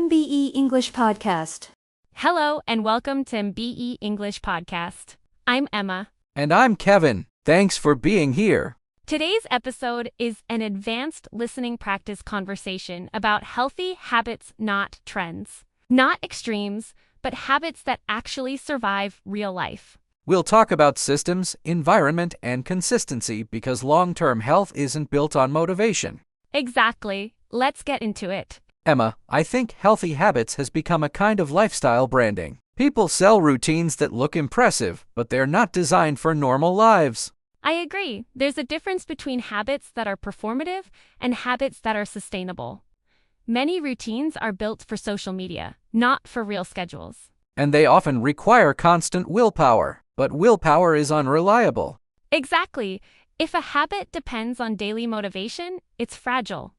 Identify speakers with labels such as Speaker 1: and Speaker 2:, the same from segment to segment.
Speaker 1: MBE English Podcast.
Speaker 2: Hello and welcome to MBE English Podcast. I'm Emma.
Speaker 3: And I'm Kevin. Thanks for being here.
Speaker 2: Today's episode is an advanced listening practice conversation about healthy habits, not trends. Not extremes, but habits that actually survive real life.
Speaker 3: We'll talk about systems, environment, and consistency because long-term health isn't built on motivation.
Speaker 2: Exactly. Let's get into it.
Speaker 3: Emma, I think healthy habits has become a kind of lifestyle branding. People sell routines that look impressive, but they're not designed for normal lives.
Speaker 2: I agree. There's a difference between habits that are performative and habits that are sustainable. Many routines are built for social media, not for real schedules.
Speaker 3: And they often require constant willpower, but willpower is unreliable.
Speaker 2: Exactly. If a habit depends on daily motivation, it's fragile.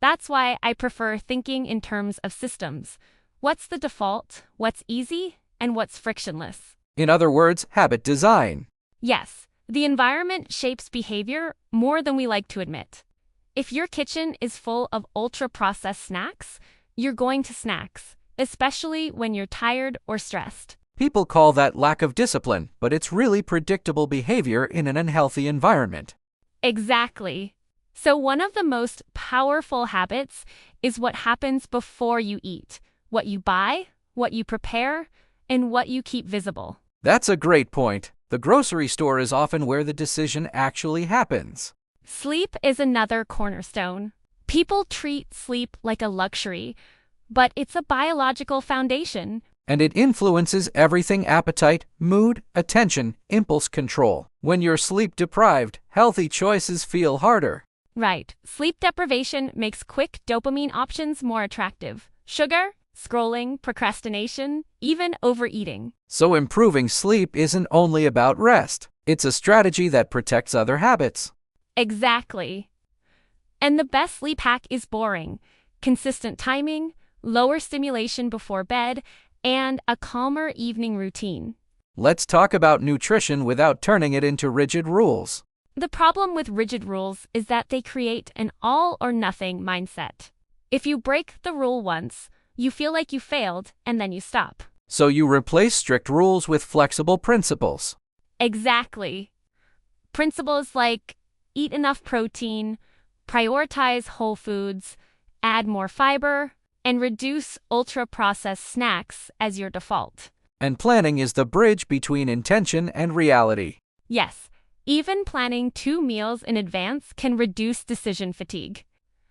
Speaker 2: That's why I prefer thinking in terms of systems. What's the default, what's easy, and what's frictionless?
Speaker 3: In other words, habit design.
Speaker 2: Yes, the environment shapes behavior more than we like to admit. If your kitchen is full of ultra-processed snacks, you're going to snacks, especially when you're tired or stressed.
Speaker 3: People call that lack of discipline, but it's really predictable behavior in an unhealthy environment.
Speaker 2: Exactly. So one of the most powerful habits is what happens before you eat, what you buy, what you prepare, and what you keep visible.
Speaker 3: That's a great point. The grocery store is often where the decision actually happens.
Speaker 2: Sleep is another cornerstone. People treat sleep like a luxury, but it's a biological foundation.
Speaker 3: And it influences everything: appetite, mood, attention, impulse control. When you're sleep deprived, healthy choices feel harder.
Speaker 2: Right. Sleep deprivation makes quick dopamine options more attractive. Sugar, scrolling, procrastination, even overeating.
Speaker 3: So improving sleep isn't only about rest. It's a strategy that protects other habits.
Speaker 2: Exactly. And the best sleep hack is boring. Consistent timing, lower stimulation before bed, and a calmer evening routine.
Speaker 3: Let's talk about nutrition without turning it into rigid rules.
Speaker 2: The problem with rigid rules is that they create an all-or-nothing mindset. If you break the rule once, you feel like you failed, and then you stop.
Speaker 3: So you replace strict rules with flexible principles.
Speaker 2: Exactly. Principles like eat enough protein, prioritize whole foods, add more fiber, and reduce ultra-processed snacks as your default.
Speaker 3: And planning is the bridge between intention and reality.
Speaker 2: Yes, even planning 2 meals in advance can reduce decision fatigue.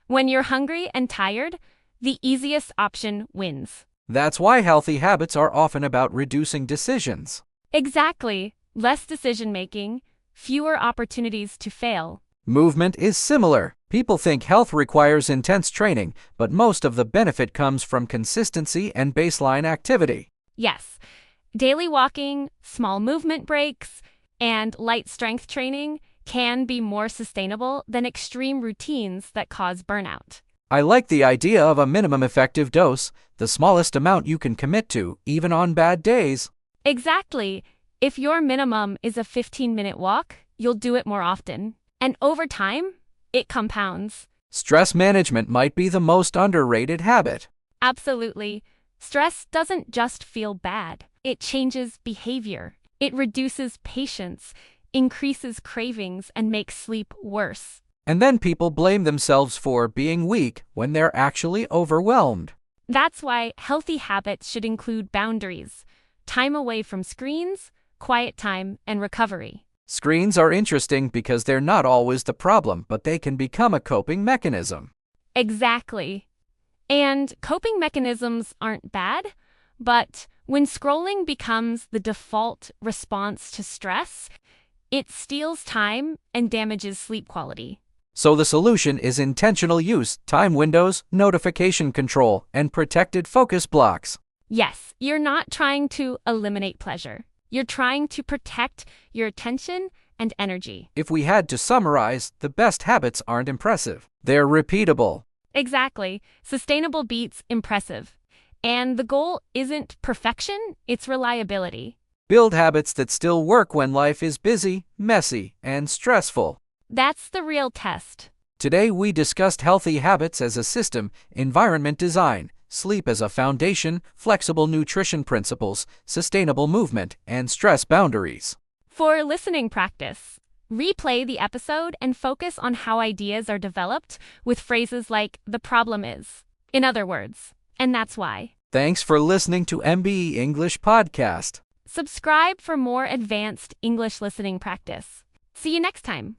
Speaker 2: When you're hungry and tired, the easiest option wins.
Speaker 3: That's why healthy habits are often about reducing decisions.
Speaker 2: Exactly. Less decision-making, fewer opportunities to fail.
Speaker 3: Movement is similar. People think health requires intense training, but most of the benefit comes from consistency and baseline activity.
Speaker 2: Yes, daily walking, small movement breaks, and light strength training can be more sustainable than extreme routines that cause burnout.
Speaker 3: I like the idea of a minimum effective dose, the smallest amount you can commit to, even on bad days.
Speaker 2: Exactly. If your minimum is a 15-minute walk, you'll do it more often. And over time, it compounds.
Speaker 3: Stress management might be the most underrated habit.
Speaker 2: Absolutely. Stress doesn't just feel bad. It changes behavior. It reduces patience, increases cravings, and makes sleep worse.
Speaker 3: And then people blame themselves for being weak when they're actually overwhelmed.
Speaker 2: That's why healthy habits should include boundaries, time away from screens, quiet time, and recovery.
Speaker 3: Screens are interesting because they're not always the problem, but they can become a coping mechanism.
Speaker 2: Exactly. And coping mechanisms aren't bad, but when scrolling becomes the default response to stress, it steals time and damages sleep quality.
Speaker 3: So the solution is intentional use, time windows, notification control, and protected focus blocks.
Speaker 2: Yes, you're not trying to eliminate pleasure. You're trying to protect your attention and energy.
Speaker 3: If we had to summarize, the best habits aren't impressive. They're repeatable.
Speaker 2: Exactly. Sustainable beats impressive. And the goal isn't perfection, it's reliability.
Speaker 3: Build habits that still work when life is busy, messy, and stressful.
Speaker 2: That's the real test.
Speaker 3: Today we discussed healthy habits as a system, environment design, sleep as a foundation, flexible nutrition principles, sustainable movement, and stress boundaries.
Speaker 2: For listening practice, replay the episode and focus on how ideas are developed with phrases like "the problem is." In other words, and that's why.
Speaker 3: Thanks for listening to MBE English Podcast.
Speaker 2: Subscribe for more advanced English listening practice. See you next time.